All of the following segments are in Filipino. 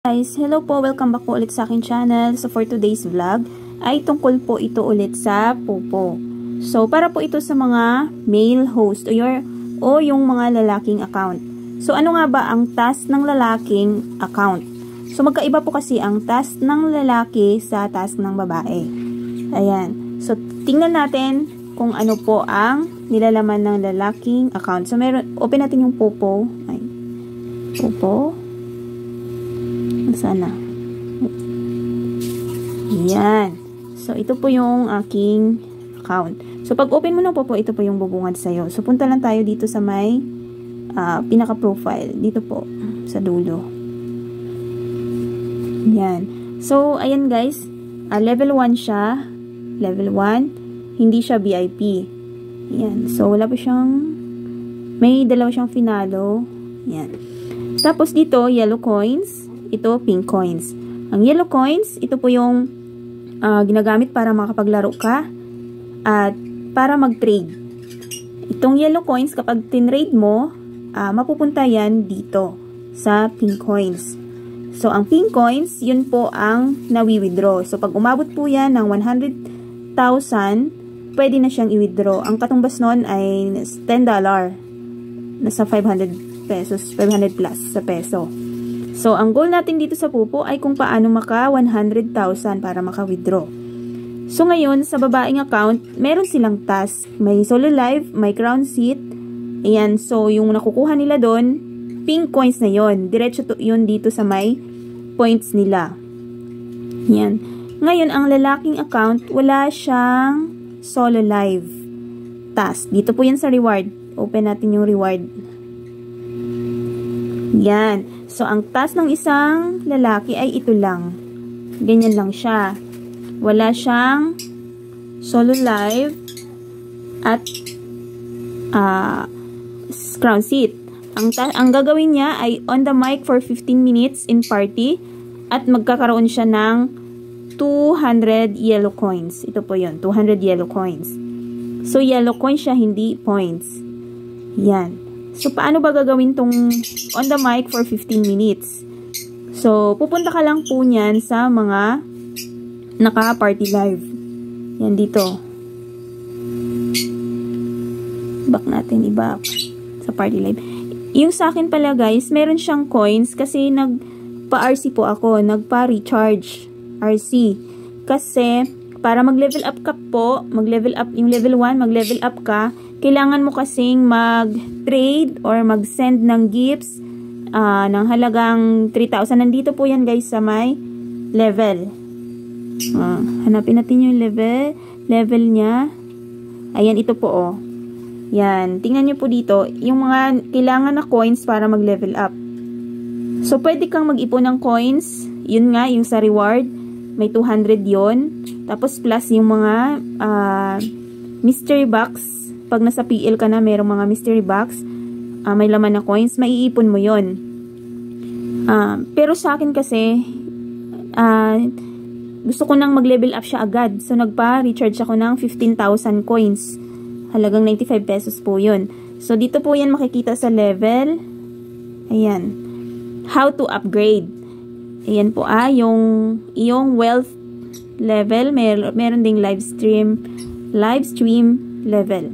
Guys, hello po, welcome back po ulit sa aking channel. So for today's vlog ay tungkol po ito ulit sa Popo. So para po ito sa mga male host o yung mga lalaking account. So ano nga ba ang task ng lalaking account? So magkaiba po kasi ang task ng lalaki sa task ng babae. Ayan. So tingnan natin kung ano po ang nilalaman ng lalaking account. So open natin yung Popo. Ay, Popo. Sana. Yan. So, ito po yung aking account. So, pag open mo na po, ito po yung bubungad sa'yo. So, punta lang tayo dito sa may pinaka-profile. Dito po, sa dulo. Yan. So, ayan guys. Level 1 siya. Level 1. Hindi siya VIP. Yan. So, wala pa siyang may dalawa siyang finalo. Yan. Tapos dito, yellow coins. Ito, pink coins. Ang yellow coins, ito po yung ginagamit para makapaglaro ka at para mag-trade. Itong yellow coins, kapag tinrade mo, mapupunta yan dito sa pink coins. So, ang pink coins, yun po ang nawi-withdraw. So, pag umabot po yan ng 100,000, pwede na siyang i-withdraw. Ang katumbas nun ay $10. Nasa 500 pesos, 500 plus sa peso. So, ang goal natin dito sa Popo ay kung paano maka 100,000 para maka-withdraw. So, ngayon, sa babaeng account, meron silang task. May solo live, may crown seat. Ayan, so, yung nakukuha nila doon, pink coins na yon. Diretso yun dito sa may points nila. Ayan. Ngayon, ang lalaking account, wala siyang solo live task. Dito po yan sa reward. Open natin yung reward. Yan. So, ang task ng isang lalaki ay ito lang. Ganyan lang siya. Wala siyang solo live at crown seat. Ang gagawin niya ay on the mic for 15 minutes in party at magkakaroon siya ng 200 yellow coins. Ito po yun, 200 yellow coins. So, yellow coins siya, hindi points. Yan. So, paano ba gagawin tong on the mic for 15 minutes? So, pupunta ka lang po niyan sa mga naka-party live. Yan dito. Back natin, i-back sa party live. Yung sa akin pala guys, meron siyang coins kasi nagpa-RC po ako. Nagpa-recharge RC. Kasi, para mag-level up ka po, mag-level up, yung level 1, mag-level up ka, kailangan mo kasing mag-trade or mag-send ng gifts ng halagang 3,000. Nandito po yan guys sa may level. Hanapin natin yung level niya. Ayan, ito po oh. Yan, tingnan nyo po dito, yung mga kailangan na coins para mag-level up. So, pwede kang mag-ipon ng coins. Yun nga, yung sa reward. May 200 yon. Tapos plus yung mga mystery box. Pag nasa PL ka na, mayroong mga mystery box. May laman na coins. Maiipon mo yon. Pero sa akin kasi, gusto ko nang mag-level up siya agad. So, nagpa-recharge ako ng 15,000 coins. Halagang 95 pesos po yun. So, dito po yan makikita sa level. Ayan. How to upgrade. Ayan po yung wealth level, meron ding live stream level.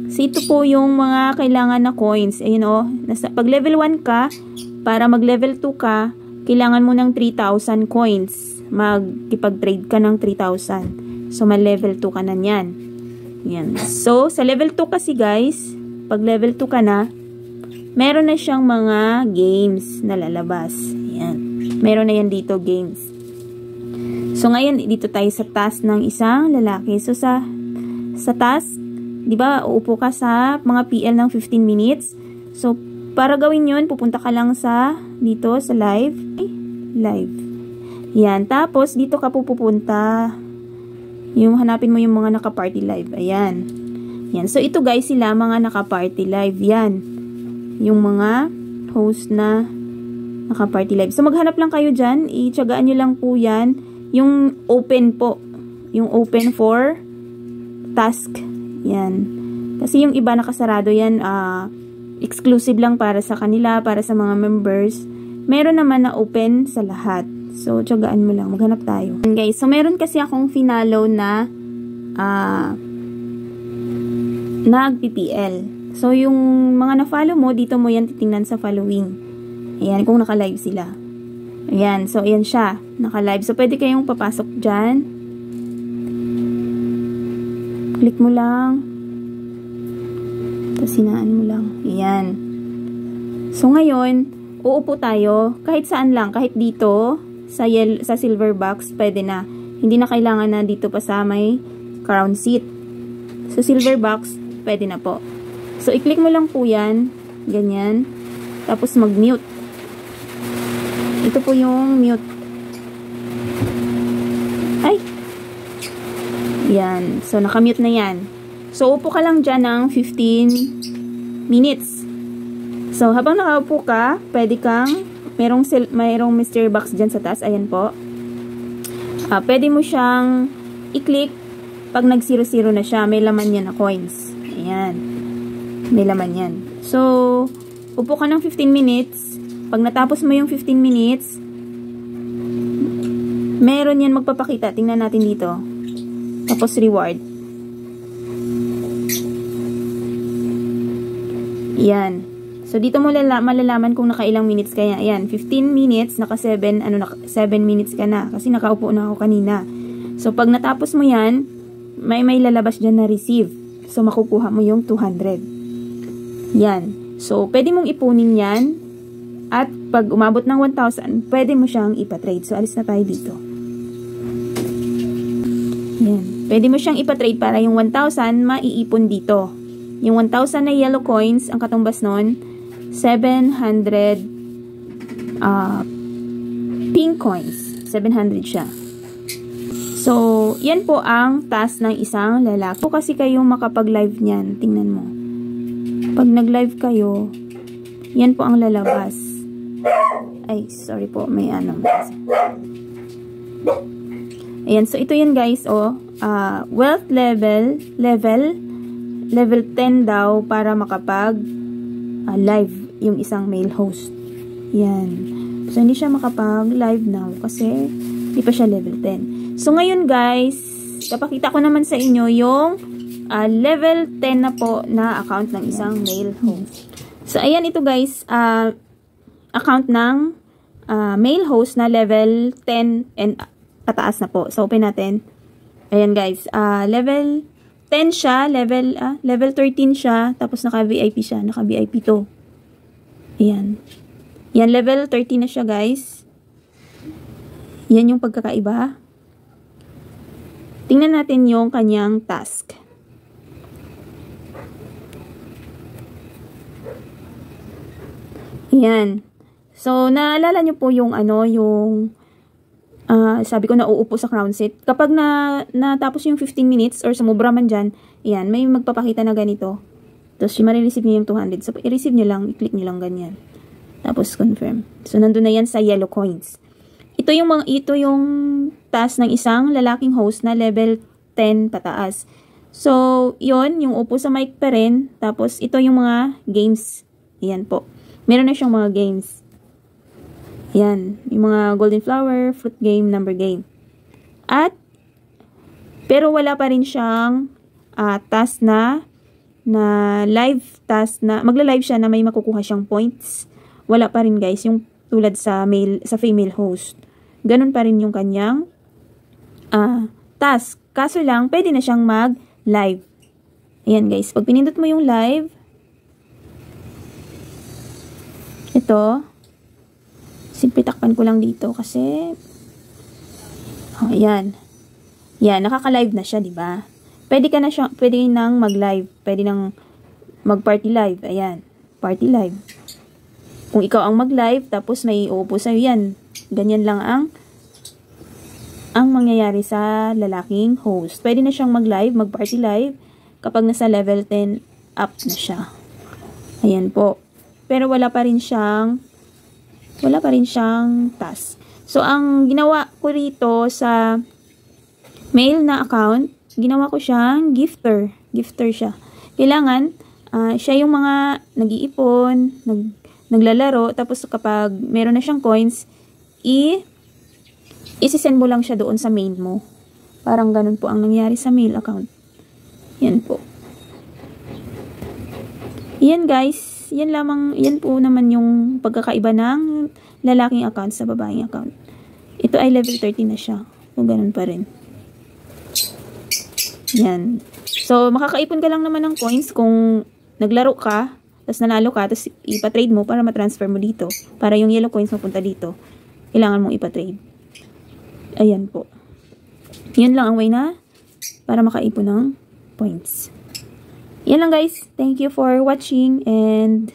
So ito po yung mga kailangan na coins. Ayun oh, pag level 1 ka, para mag level 2 ka, kailangan mo ng 3,000 coins. Magkipag-trade ka ng 3,000. So may level 2 ka na niyan. Yan. So sa level 2 kasi guys, pag level 2 ka na, meron na siyang mga games na lalabas. Yan. Meron na yan dito games. So, ngayon, dito tayo sa task ng isang lalaki. So, sa task, di ba, uupo ka sa mga PL ng 15 minutes. So, para gawin yun, pupunta ka lang dito sa live. Live. Yan. Tapos, dito ka pupunta. Yung hanapin mo yung mga naka-party live. Ayan. Yan. So, ito guys, sila mga naka-party live. Yan. Yung mga host na naka-party live. So, maghanap lang kayo dyan. I-tsagaan nyo lang po yan. Yung open po. Yung open for task. Yan. Kasi yung iba nakasarado yan, exclusive lang para sa kanila, para sa mga members. Meron naman na open sa lahat. So, tiyagaan mo lang. Maghanap tayo. And guys, so meron kasi akong finalo na nag-PPL. So, yung mga na-follow mo, dito mo yan titingnan sa following. Ayan, kung naka-live sila. Ayan, so ayan siya. Naka-live. So, pwede kayong papasok dyan. Click mo lang. Tapos, hinaan mo lang. Ayan. So, ngayon, uupo tayo. Kahit saan lang. Kahit dito, sa silver box, pwede na. Hindi na kailangan na dito pa sa may crown seat. So, silver box, pwede na po. So, i-click mo lang po yan. Ganyan. Tapos, mag-mute. Ito po yung mute. Ay! Yan. So, nakamute na yan. So, upo ka lang dyan ng 15 minutes. So, habang nakaupo ka, pwede kang, mayroong mystery box dyan sa taas. Ayan po. Pwede mo siyang i-click pag nag-0-0 na siya. May laman yan na coins. Ayan. May laman yan. So, upo ka ng 15 minutes. Pag natapos mo yung 15 minutes, meron yan magpapakita. Tingnan natin dito. Tapos reward. Yan. So, dito mo malalaman kung nakailang minutes kaya. Ayan, 15 minutes, naka 7 minutes ka na. Kasi nakaupo na ako kanina. So, pag natapos mo yan, may lalabas dyan na receive. So, makukuha mo yung 200. Yan. So, pwede mong ipunin yan. At pag umabot ng 1,000, pwede mo siyang ipatrade. So, alis na tayo dito. Yan. Pwede mo siyang ipatrade para yung 1,000 maiipon dito. Yung 1,000 na yellow coins, ang katumbas nun, 700 pink coins. 700 siya. So, yan po ang task ng isang lalaki. Po kasi kayong makapag-live niyan. Tingnan mo. Pag nag-live kayo, yan po ang lalabas. Ay, sorry po. May ano. Ayan. So, ito yan guys. Wealth level 10 daw para makapag live yung isang male host. Yan. So, hindi siya makapag-live now kasi hindi pa siya level 10. So, ngayon guys, papakita ko naman sa inyo yung level 10 na po na account ng isang male host. So, ayan ito guys, account ng male host na level 10 and pataas na po. So, open natin. Ayan guys, level 10 siya, level 13 siya, tapos naka-VIP siya, naka-VIP to. Ayan. Yan, level 13 na siya guys. Yan yung pagkakaiba. Tingnan natin yung kanyang task. Yan. So, naalala nyo po yung sabi ko na uupo sa crown seat. Kapag natapos yung 15 minutes or sumubra man dyan, yan, may magpapakita na ganito. Tapos, marireceive nyo yung 200. So, i-receive nyo lang, i-click nyo lang ganyan. Tapos, confirm. So, nandun na yan sa yellow coins. Ito yung task ng isang lalaking host na level 10 pataas. So, yon yung upo sa mic pa rin. Tapos, ito yung mga games. Ayan po. Meron na siyang mga games. Ayan. Yung mga golden flower, fruit game, number game. Pero wala pa rin siyang task na live task na, magla-live siya na may makukuha siyang points. Wala pa rin guys, yung tulad sa female host. Ganun pa rin yung kanyang task. Kaso lang, pwede na siyang mag-live. Ayan guys, pag pinindot mo yung live, ito, simple takpan ko lang dito kasi, ayan. Yan, nakaka-live na siya, diba? Pwede nang mag-live. Pwede nang mag-party live. Ayan, party live. Kung ikaw ang mag-live, tapos may uupo sa'yo yan. Ganyan lang ang mangyayari sa lalaking host. Pwede na siyang mag-live, mag-party live, kapag nasa level 10 up na siya. Ayan po. Pero wala pa rin siyang task. So, ang ginawa ko rito sa mail na account, ginawa ko siyang gifter. Gifter siya. Kailangan, siya yung mga nag-iipon, naglalaro, tapos kapag meron na siyang coins, isisend mo lang siya doon sa main mo. Parang ganun po ang nangyari sa mail account. Yan po. Yan guys, yan po naman yung pagkakaiba ng lalaking account sa babaeng account. Ito ay level 30 na siya. So, ganun pa rin. Yan. So, makakaipon ka lang naman ng coins kung naglaro ka, tapos nanalo ka, tapos ipatrade mo para matransfer mo dito. Para yung yellow coins mapunta dito. Kailangan mong ipatrade. Ayan po. Yan lang ang way na para makaipon ng points. Yan lang guys. Thank you for watching and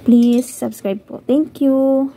please subscribe po. Thank you.